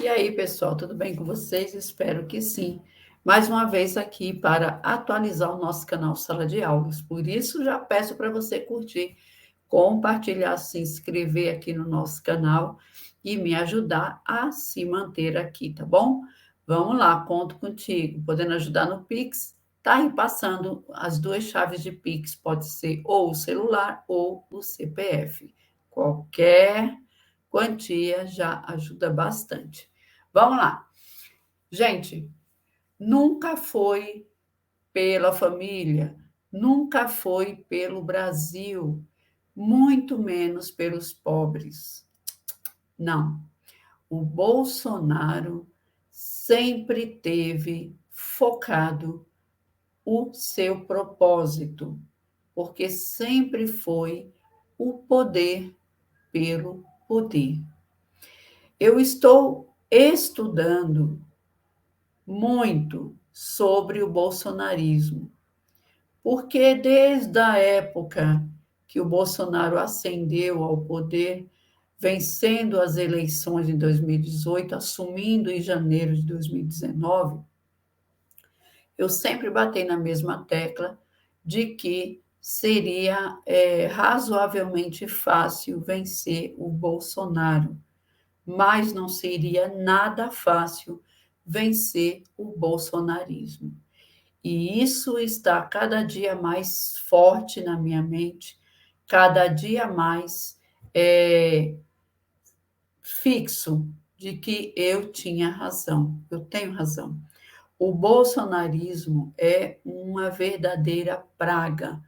E aí, pessoal, tudo bem com vocês? Espero que sim. Mais uma vez aqui para atualizar o nosso canal Sala de Aulas. Por isso, já peço para você curtir, compartilhar, se inscrever aqui no nosso canal e me ajudar a se manter aqui, tá bom? Vamos lá, conto contigo. Podendo ajudar no Pix, tá aí passando as duas chaves de Pix, pode ser ou o celular ou o CPF. Qualquer quantia já ajuda bastante. Vamos lá. Gente, nunca foi pela família, nunca foi pelo Brasil, muito menos pelos pobres. Não. O Bolsonaro sempre teve focado o seu propósito, porque sempre foi o poder pelo poder. Eu estou estudando muito sobre o bolsonarismo, porque desde a época que o Bolsonaro ascendeu ao poder, vencendo as eleições em 2018, assumindo em janeiro de 2019, eu sempre bati na mesma tecla de que seria razoavelmente fácil vencer o Bolsonaro, mas não seria nada fácil vencer o bolsonarismo. E isso está cada dia mais forte na minha mente, cada dia mais fixo de que eu tinha razão, eu tenho razão. O bolsonarismo é uma verdadeira praga,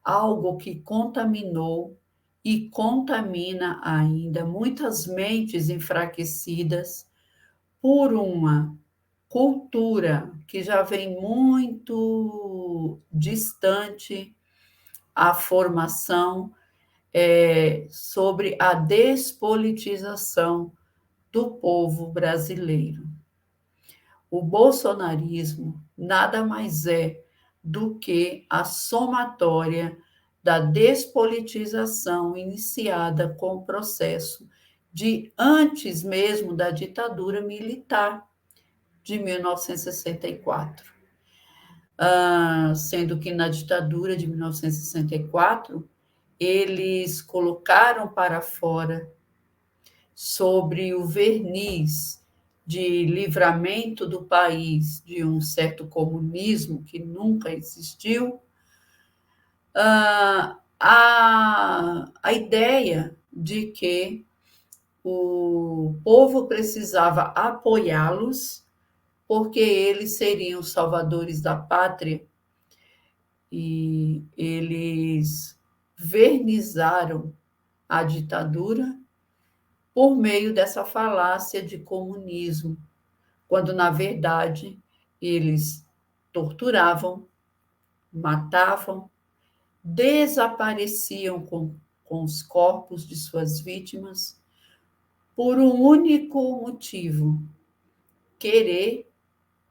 algo que contaminou e contamina ainda muitas mentes enfraquecidas por uma cultura que já vem muito distante à formação sobre a despolitização do povo brasileiro. O bolsonarismo nada mais é do que a somatória da despolitização iniciada com o processo de antes mesmo da ditadura militar de 1964. Sendo que na ditadura de 1964, eles colocaram para fora, sobre o verniz de livramento do país de um certo comunismo que nunca existiu, a ideia de que o povo precisava apoiá-los porque eles seriam os salvadores da pátria, e eles vernizaram a ditadura por meio dessa falácia de comunismo, quando, na verdade, eles torturavam, matavam, desapareciam com os corpos de suas vítimas por um único motivo: querer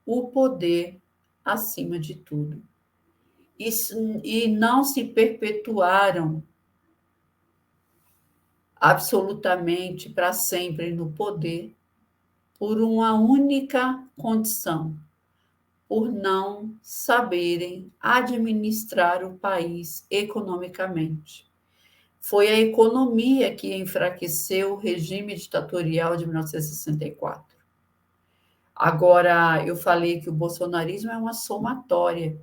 o poder acima de tudo. E não se perpetuaram absolutamente para sempre no poder por uma única condição: por não saberem administrar o país economicamente. Foi a economia que enfraqueceu o regime ditatorial de 1964. Agora, eu falei que o bolsonarismo é uma somatória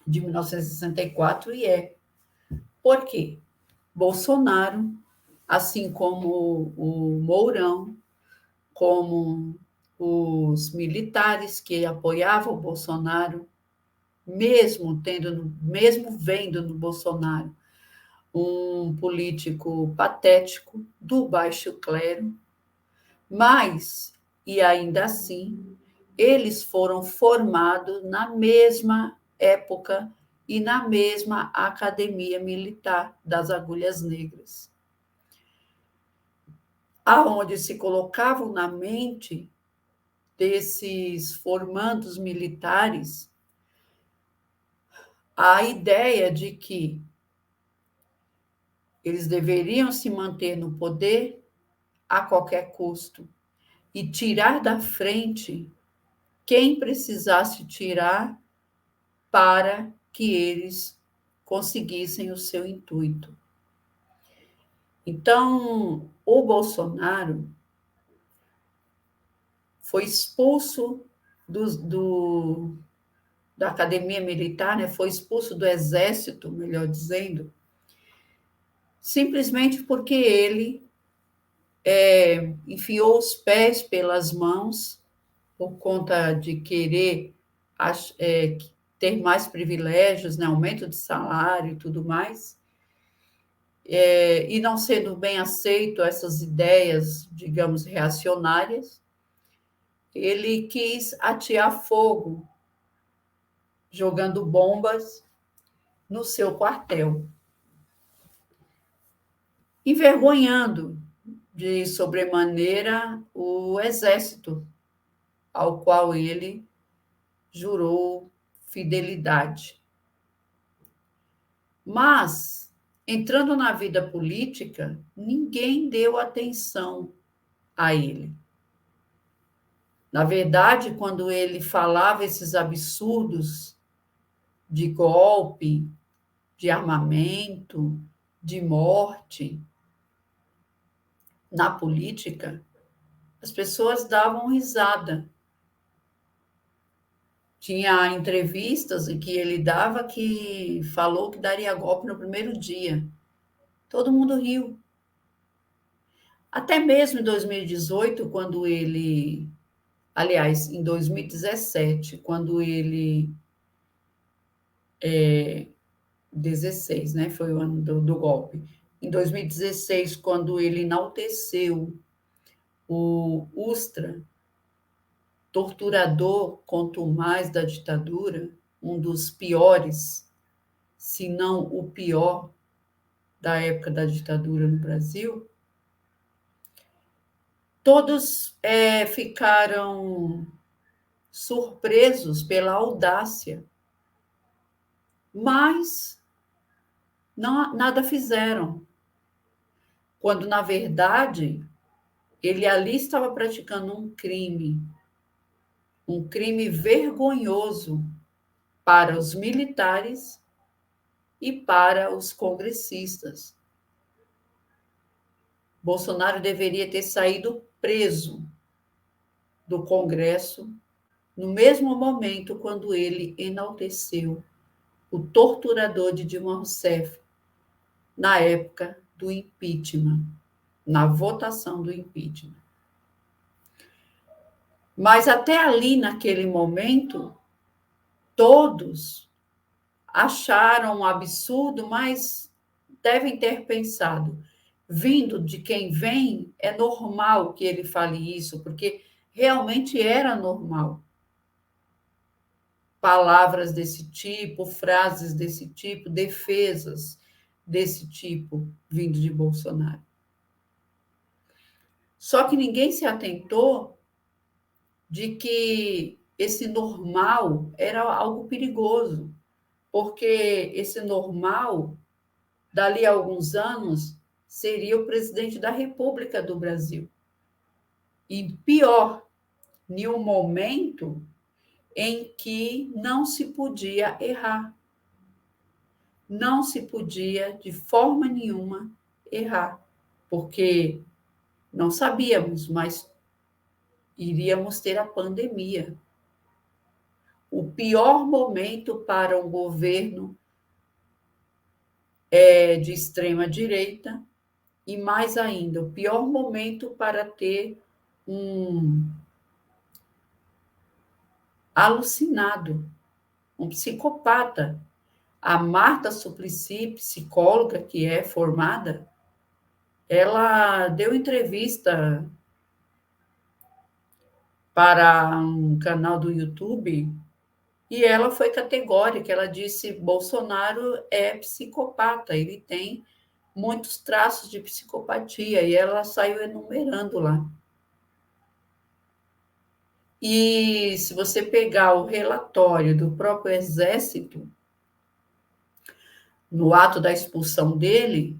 de 1964 e é. Por quê? Bolsonaro, assim como o Mourão, como os militares que apoiavam o Bolsonaro, mesmo vendo no Bolsonaro um político patético do baixo clero, mas, e ainda assim, eles foram formados na mesma época e na mesma academia militar das Agulhas Negras, aonde se colocavam na mente desses formandos militares a ideia de que eles deveriam se manter no poder a qualquer custo, e tirar da frente quem precisasse tirar para que eles conseguissem o seu intuito. Então, o Bolsonaro foi expulso da academia militar, né? Foi expulso do exército, melhor dizendo, simplesmente porque ele enfiou os pés pelas mãos por conta de querer ter mais privilégios, né? Aumento de salário e tudo mais, e não sendo bem aceito essas ideias, digamos, reacionárias, ele quis atear fogo, jogando bombas no seu quartel, envergonhando de sobremaneira o exército ao qual ele jurou fidelidade. Mas, entrando na vida política, ninguém deu atenção a ele. Na verdade, quando ele falava esses absurdos de golpe, de armamento, de morte na política, as pessoas davam risada. Tinha entrevistas em que ele dava que falou que daria golpe no primeiro dia. Todo mundo riu. Até mesmo em 2018, quando ele. Aliás, em 2017, quando ele. 16, né? Foi o ano do golpe. Em 2016, quando ele enalteceu o Ustra, torturador contumaz da ditadura, um dos piores, se não o pior, da época da ditadura no Brasil, todos ficaram surpresos pela audácia, mas nada fizeram, quando, na verdade, ele ali estava praticando um crime vergonhoso para os militares e para os congressistas. Bolsonaro deveria ter saído preso do Congresso no mesmo momento quando ele enalteceu o torturador de Dilma Rousseff na época do impeachment, na votação do impeachment. Mas até ali, naquele momento, todos acharam um absurdo, mas devem ter pensado, vindo de quem vem, é normal que ele fale isso, porque realmente era normal. Palavras desse tipo, frases desse tipo, defesas desse tipo vindo de Bolsonaro. Só que ninguém se atentou de que esse normal era algo perigoso, porque esse normal, dali a alguns anos, seria o presidente da República do Brasil. E pior, em um momento em que não se podia errar. Não se podia, de forma nenhuma, errar, porque não sabíamos, mas iríamos ter a pandemia. O pior momento para um governo de extrema-direita e, mais ainda, o pior momento para ter um alucinado, um psicopata. A Marta Suplicy, psicóloga que é formada, ela deu entrevista para um canal do YouTube e ela foi categórica. Ela disse: Bolsonaro é psicopata, ele tem muitos traços de psicopatia, e ela saiu enumerando lá. E se você pegar o relatório do próprio Exército, no ato da expulsão dele,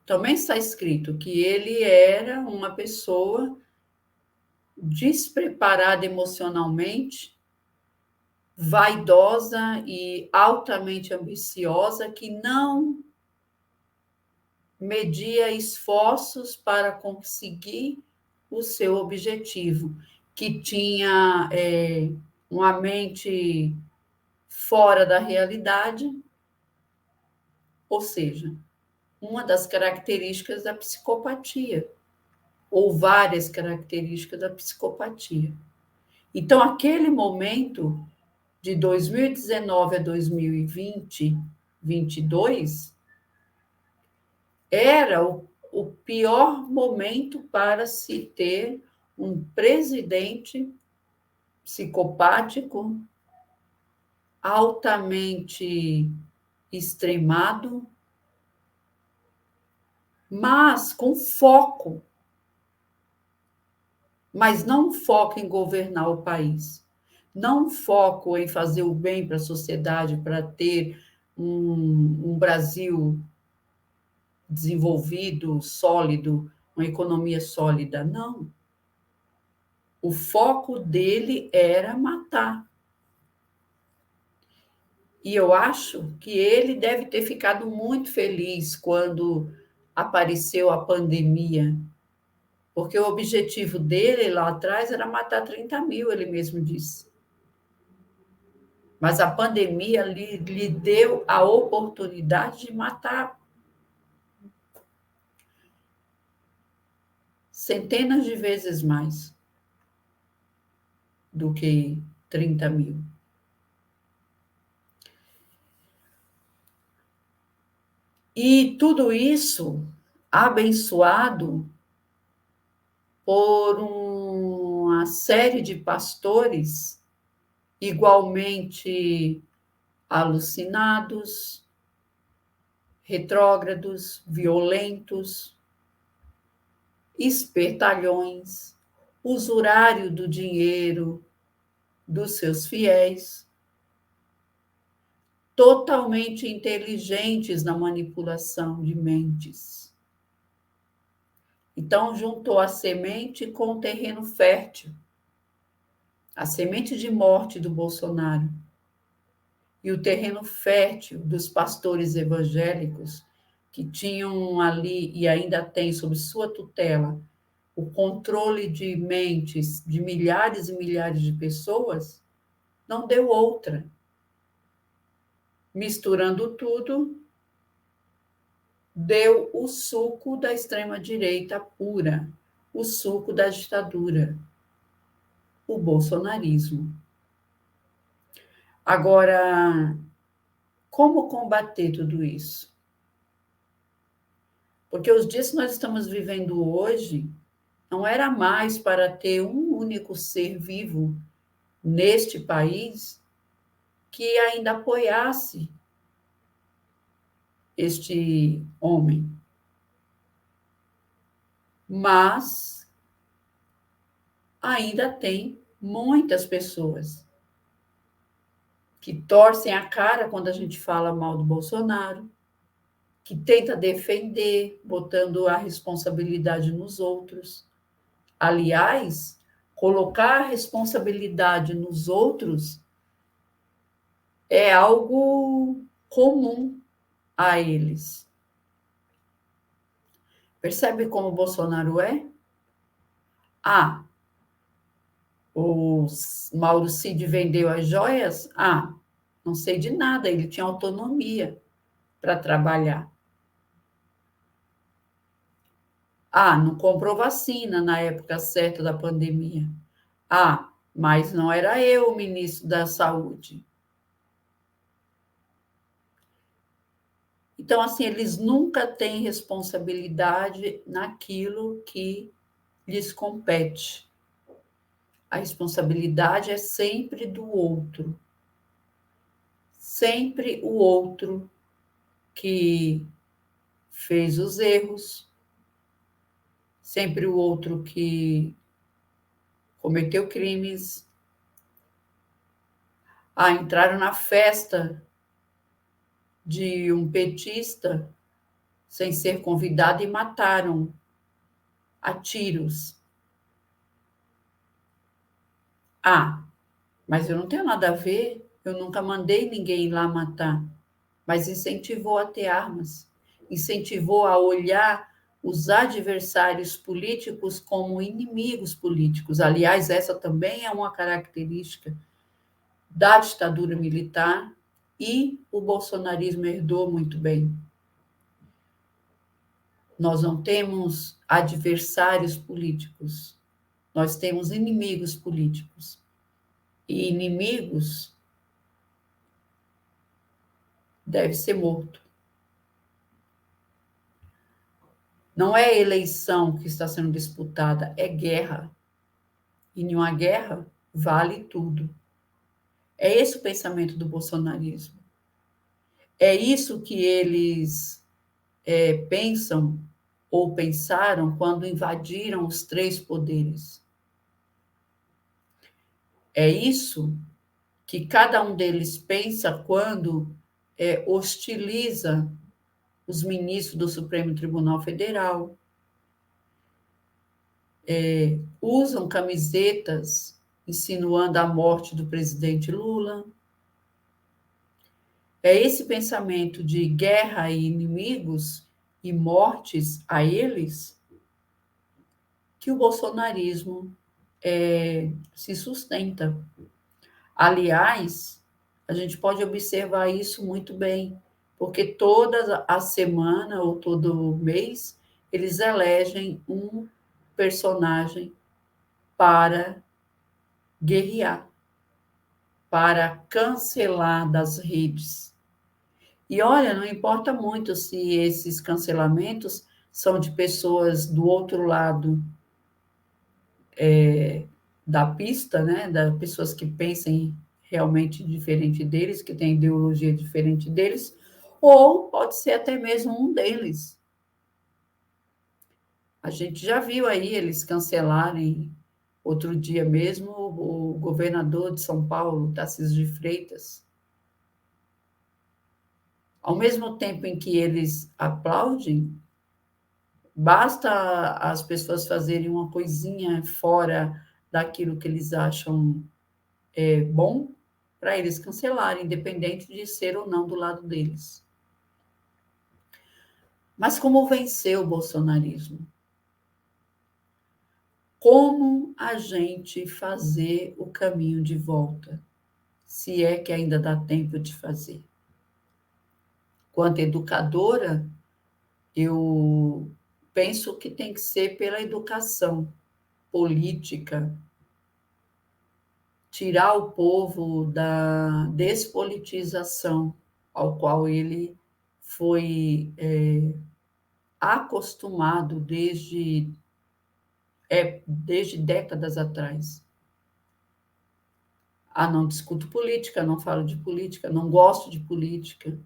também está escrito que ele era uma pessoa despreparada emocionalmente, vaidosa e altamente ambiciosa, que não media esforços para conseguir o seu objetivo, que tinha uma mente fora da realidade, ou seja, uma das características da psicopatia, ou várias características da psicopatia. Então, aquele momento de 2019 a 2020, 22, era o pior momento para se ter um presidente psicopático, altamente extremado, mas com foco, mas não foco em governar o país, não foco em fazer o bem para a sociedade, para ter um Brasil desenvolvido, sólido, uma economia sólida. Não. O foco dele era matar. E eu acho que ele deve ter ficado muito feliz quando apareceu a pandemia, porque o objetivo dele lá atrás era matar 30 mil, ele mesmo disse. Mas a pandemia lhe deu a oportunidade de matar centenas de vezes mais do que 30 mil. E tudo isso abençoado por uma série de pastores igualmente alucinados, retrógrados, violentos, espertalhões, usurário do dinheiro dos seus fiéis, totalmente inteligentes na manipulação de mentes. Então, juntou a semente com o terreno fértil, a semente de morte do Bolsonaro e o terreno fértil dos pastores evangélicos, que tinham ali e ainda têm sob sua tutela o controle de mentes de milhares e milhares de pessoas, não deu outra. Misturando tudo, deu o suco da extrema-direita pura, o suco da ditadura, o bolsonarismo. Agora, como combater tudo isso? Porque os dias que nós estamos vivendo hoje não era mais para ter um único ser vivo neste país que ainda apoiasse este homem. Mas ainda tem muitas pessoas que torcem a cara quando a gente fala mal do Bolsonaro, que tenta defender, botando a responsabilidade nos outros. Aliás, colocar a responsabilidade nos outros é algo comum a eles. Percebe como o Bolsonaro é? Ah, o Mauro Cid vendeu as joias? Ah, não sei de nada, ele tinha autonomia para trabalhar. Ah, não comprou vacina na época certa da pandemia. Ah, mas não era eu o ministro da Saúde. Então, assim, eles nunca têm responsabilidade naquilo que lhes compete. A responsabilidade é sempre do outro. Sempre o outro que fez os erros, sempre o outro que cometeu crimes. Ah, entraram na festa de um petista sem ser convidado, e mataram a tiros. Ah, mas eu não tenho nada a ver, eu nunca mandei ninguém ir lá matar, mas incentivou a ter armas, incentivou a olhar os adversários políticos como inimigos políticos. Aliás, essa também é uma característica da ditadura militar, e o bolsonarismo herdou muito bem. Nós não temos adversários políticos, nós temos inimigos políticos. E inimigos deve ser morto. Não é eleição que está sendo disputada, é guerra. E em uma guerra vale tudo. É esse o pensamento do bolsonarismo. É isso que eles pensam ou pensaram quando invadiram os três poderes. É isso que cada um deles pensa quando hostiliza os ministros do Supremo Tribunal Federal, usam camisetas insinuando a morte do presidente Lula. É esse pensamento de guerra e inimigos e mortes a eles que o bolsonarismo se sustenta. Aliás, a gente pode observar isso muito bem, porque toda a semana ou todo mês eles elegem um personagem para guerrear, para cancelar das redes. E olha, não importa muito se esses cancelamentos são de pessoas do outro lado da pista, né? Das pessoas que pensem realmente diferente deles, que têm ideologia diferente deles, ou pode ser até mesmo um deles. A gente já viu aí eles cancelarem outro dia mesmo o governador de São Paulo, Tarcísio de Freitas. Ao mesmo tempo em que eles aplaudem, basta as pessoas fazerem uma coisinha fora daquilo que eles acham bom para eles cancelarem, independente de ser ou não do lado deles. Mas como vencer o bolsonarismo? Como a gente fazer o caminho de volta, se é que ainda dá tempo de fazer? Quanto educadora, eu penso que tem que ser pela educação política, tirar o povo da despolitização ao qual ele foi acostumado desde décadas atrás. Ah, não discuto política, não falo de política, não gosto de política.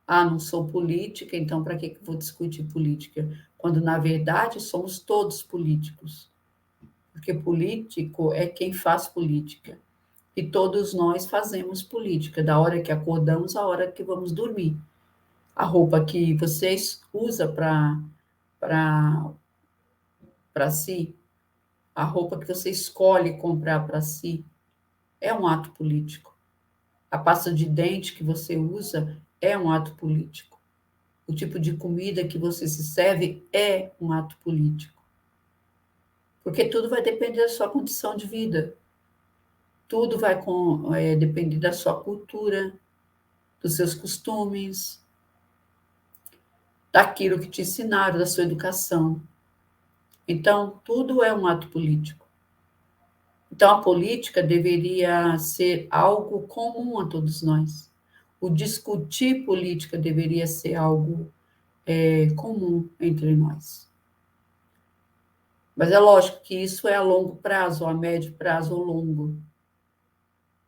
Ah, não sou política, então para que vou discutir política? Quando, na verdade, somos todos políticos. Porque político é quem faz política. E todos nós fazemos política, da hora que acordamos à hora que vamos dormir. A roupa que vocês usam para si, a roupa que você escolhe comprar para si, é um ato político. A pasta de dente que você usa é um ato político. O tipo de comida que você se serve é um ato político. Porque tudo vai depender da sua condição de vida. Tudo vai depender da sua cultura, dos seus costumes, daquilo que te ensinaram, da sua educação. Então, tudo é um ato político. Então, a política deveria ser algo comum a todos nós. O discutir política deveria ser algo comum entre nós. Mas é lógico que isso é a longo prazo, a médio prazo ou longo.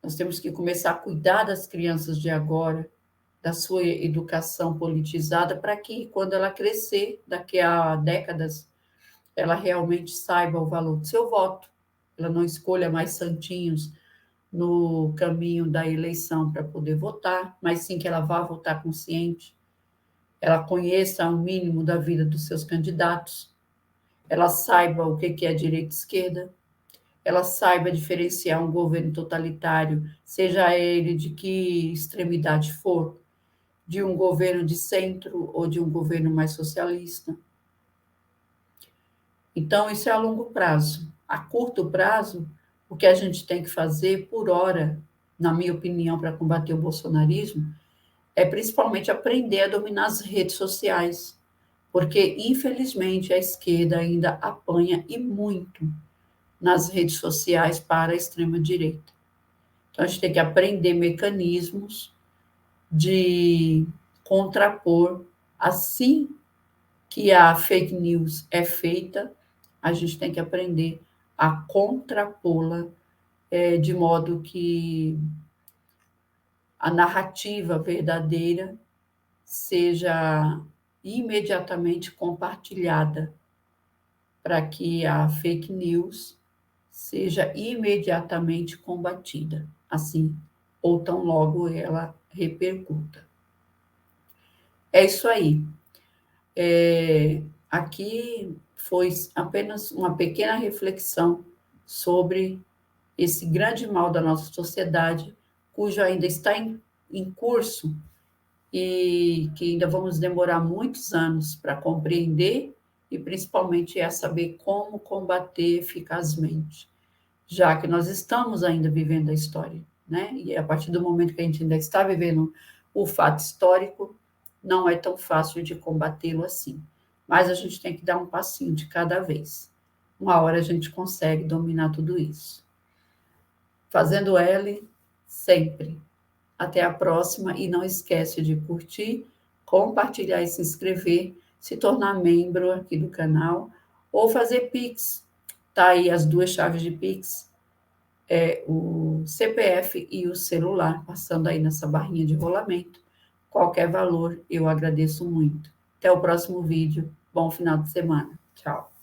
Nós temos que começar a cuidar das crianças de agora, da sua educação politizada, para que, quando ela crescer, daqui a décadas, ela realmente saiba o valor do seu voto, ela não escolha mais santinhos no caminho da eleição para poder votar, mas sim que ela vá votar consciente, ela conheça o mínimo da vida dos seus candidatos, ela saiba o que é direita e esquerda, ela saiba diferenciar um governo totalitário, seja ele de que extremidade for, de um governo de centro ou de um governo mais socialista. Então, isso é a longo prazo. A curto prazo, o que a gente tem que fazer, por hora, na minha opinião, para combater o bolsonarismo, é principalmente aprender a dominar as redes sociais, porque, infelizmente, a esquerda ainda apanha e muito nas redes sociais para a extrema-direita. Então, a gente tem que aprender mecanismos de contrapor, assim que a fake news é feita, a gente tem que aprender a contrapô-la de modo que a narrativa verdadeira seja imediatamente compartilhada, para que a fake news seja imediatamente combatida, assim, ou tão logo ela repercuta. É isso aí. Aqui foi apenas uma pequena reflexão sobre esse grande mal da nossa sociedade, cujo ainda está em curso e que ainda vamos demorar muitos anos para compreender e principalmente é saber como combater eficazmente, já que nós estamos ainda vivendo a história, né? E a partir do momento que a gente ainda está vivendo o fato histórico, não é tão fácil de combatê-lo assim. Mas a gente tem que dar um passinho de cada vez. Uma hora a gente consegue dominar tudo isso. Fazendo L sempre. Até a próxima e não esquece de curtir, compartilhar e se inscrever, se tornar membro aqui do canal ou fazer Pix. Tá aí as duas chaves de Pix, o CPF e o celular, passando aí nessa barrinha de rolamento. Qualquer valor, eu agradeço muito. Até o próximo vídeo. Bom final de semana. Tchau.